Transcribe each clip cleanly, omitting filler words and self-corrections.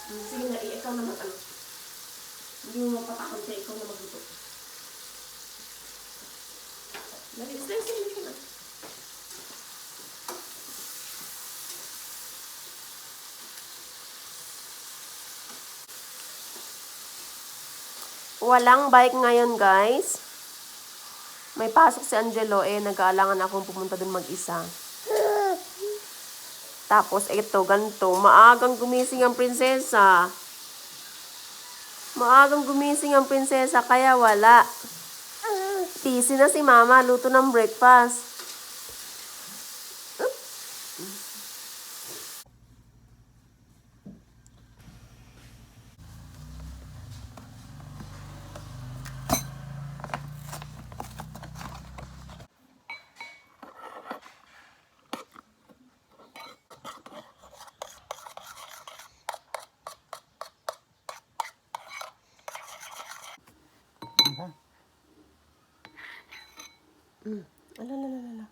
Sige na, ikaw naman ano. Hindi mo mapatakot sa ikaw na magluto. Slice ka na. Walang bike ngayon, guys. May pasok si Angelo, nag-aalangan akong pumunta dun mag-isa. Tapos, ito, ganito. Maagang gumising ang prinsesa. Maagang gumising ang prinsesa, kaya wala. Busy na si mama, luto ng breakfast. Alalala.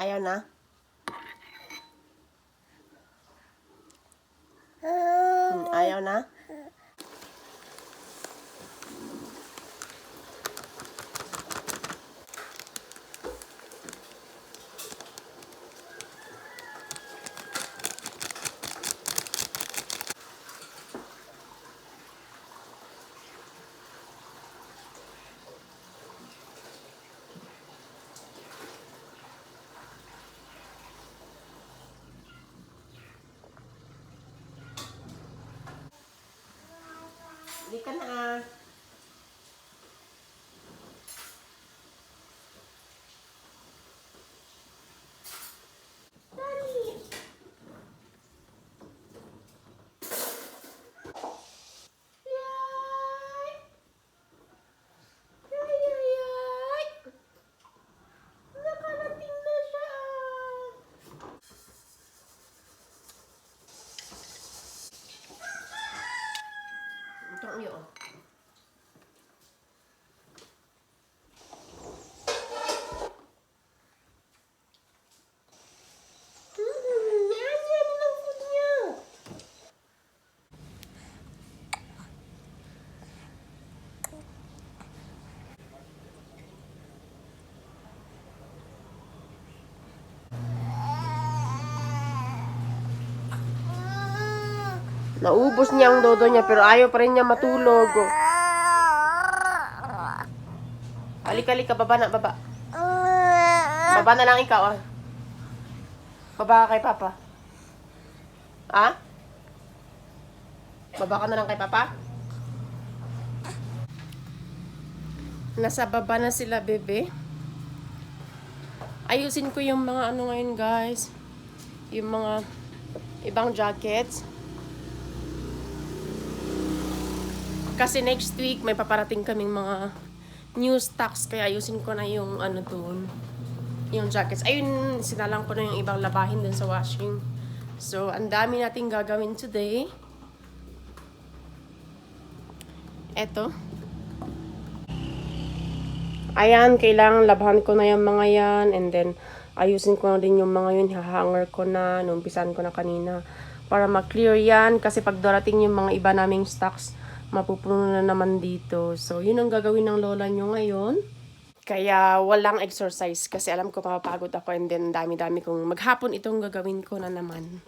Ayaw na? Ayaw na? Hindi ka na. Ito ang iyo. Naubos niya ang dodo niya pero ayaw pa rin niya matulog. Halika, baba na, baba. Baba na lang ikaw, ah. Baba ka kay Papa. Ah? Baba ka na lang kay Papa? Nasa baba na sila, bebe. Ayusin ko yung mga ano ngayon, guys. Yung mga ibang jackets. Kasi next week may paparating kaming mga new stocks, kaya ayusin ko na yung ano dun, yung jackets. Ayun, sinalang ko na yung ibang labahin dun sa washing. So, ang dami nating gagawin today. Eto. Ayan, kailangan labahan ko na yung mga yan. And then, ayusin ko na din yung mga yun. Hahanger ko na. Numpisan ko na kanina. Para ma-clear yan. Kasi pag darating yung mga iba naming stocks, mapupuno na naman dito. So, yun ang gagawin ng lola nyo ngayon. Kaya walang exercise kasi alam ko mapapagod ako, and then dami-dami kong maghapon itong gagawin ko na naman.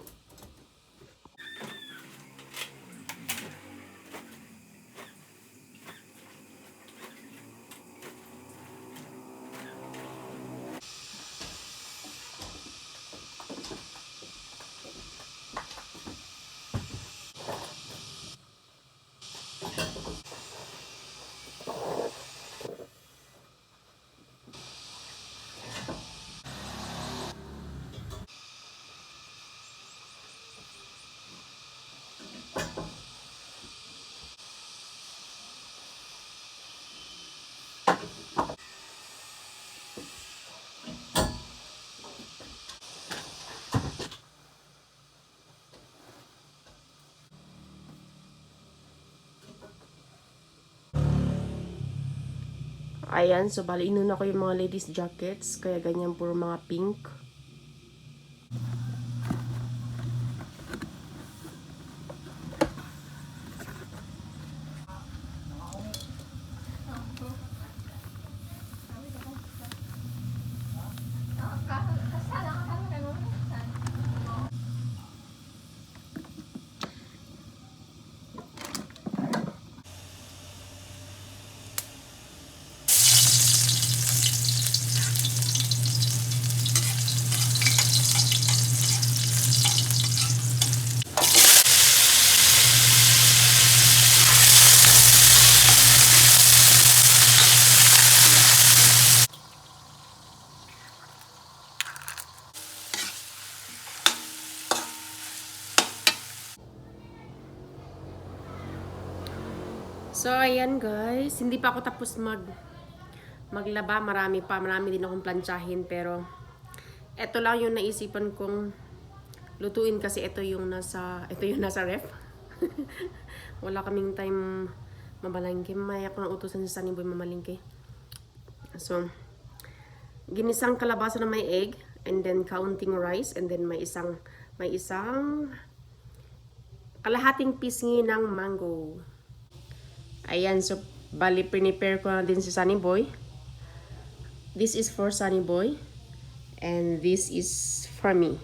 Ayan, so bali inuna ko yung mga ladies jackets, kaya ganyan puro mga pink. So, ayan guys. Hindi pa ako tapos maglaba. Marami din akong plantsahin. Pero, eto lang yung naisipan kong lutuin kasi ito yung nasa ref. Wala kaming time mamalengke. May ako ng utusan sa Sunny Boy mamalengke. So, ginisang kalabasa na may egg. And then, kaunting rice. And then, may isang kalahating pisngi ng mango. Ayan, so bali prepare ko na din si Sunny Boy. This is for Sunny Boy. And this is for me.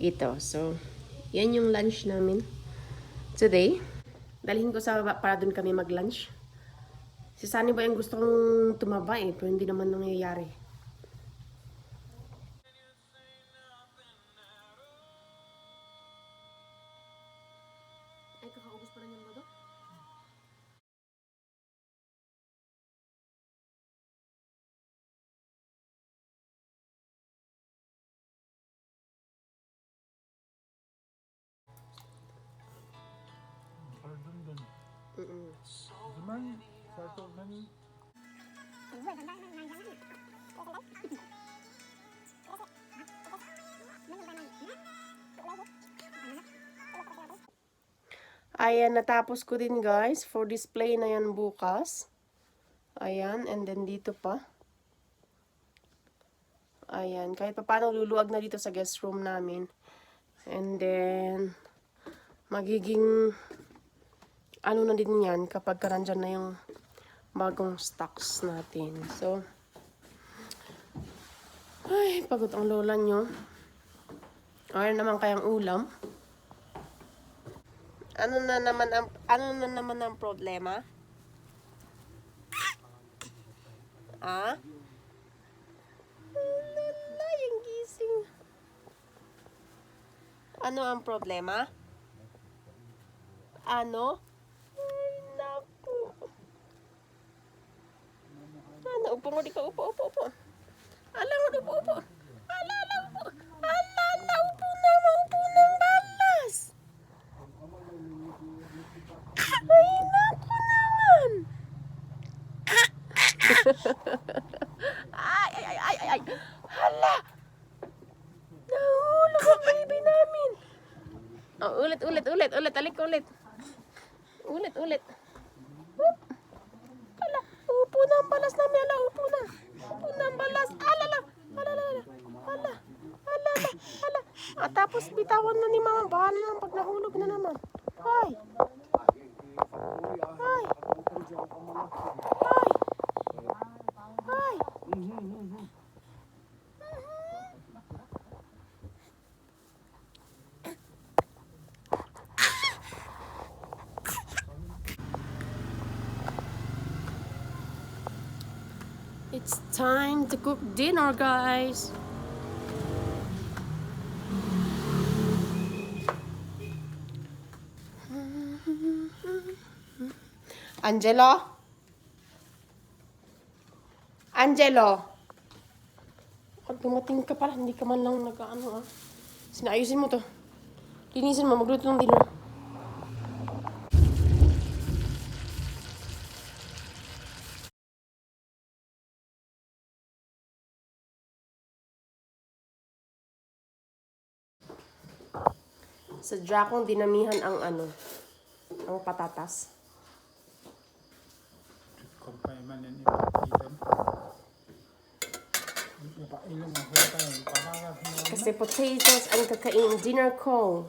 Ito. So, yan yung lunch namin today. Dalhin ko sa baba para dun kami mag-lunch. Si Sunny Boy ang gusto kong tumaba pero hindi naman nangyayari. Ay, kakaubos pa rin yung lodo? Zaman, satu kan. Ayan, natapos ko din guys. For display na yan bukas. Ayan, and then dito pa. Ayan, kahit pa paano luluwag na dito sa guest room namin. And then, magiging ano na din yan kapag nandyan na yung bagong stocks natin. So, ay, pagod ang lola nyo. Ayun naman kayang ulam. Ano na naman ang problema? Ah? Lala, yung gising. Ano ang problema? Ano? Ay, naku. Naupo mo, di ka upo. Ala mo, upo. Ala, upo. Ala, naupo na, balas. Ay, naku naman. Ay. Hala. Nahulog ang baby namin. Oh, ulit. Alik ulit. Ulit. Whoop. Hala, upo na ang balas namin. Ala, upo na. Upo na ang balas. Ala. Tapos bitawan na ni mga bahala na pag nahulog na naman. Ay. It's time to cook dinner, guys. Angelo. Pag dumating ka pala, hindi ka man lang nag-ano Sinaayusin mo to. Linisin mo, magluto ng dinner. Sadya kong dinamihan ang patatas. kung paimanin ipakitan. Ipailong ako tayo. Pamagas mo na. Kasi potatoes ang kakain dinner ko.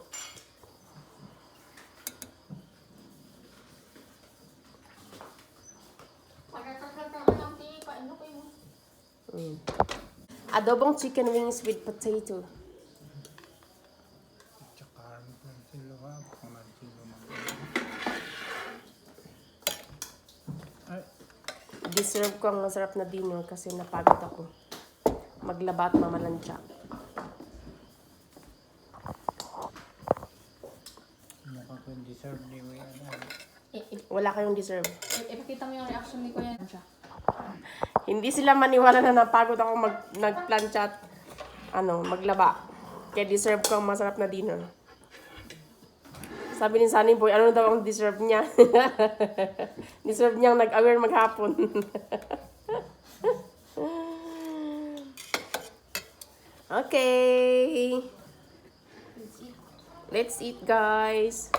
Adobong chicken wings with potato. Tsaka ng silo ha. Kung ng silo ay, Deserve ko ang masarap na dinner kasi napagod ako. Maglaba at mamalansya. mukha ko deserve ni mo yan. Wala kayong deserve. Ipakita mo yung reaction ni Kuya siya. Hindi sila maniwala na napagod ako nagplansya at maglaba. Kaya deserve ko ang masarap na dinner. Sabi ni Sunny Boy, ano daw ang deserve niya? Deserve niyang nag-aware maghapon. Okay. Let's eat, guys.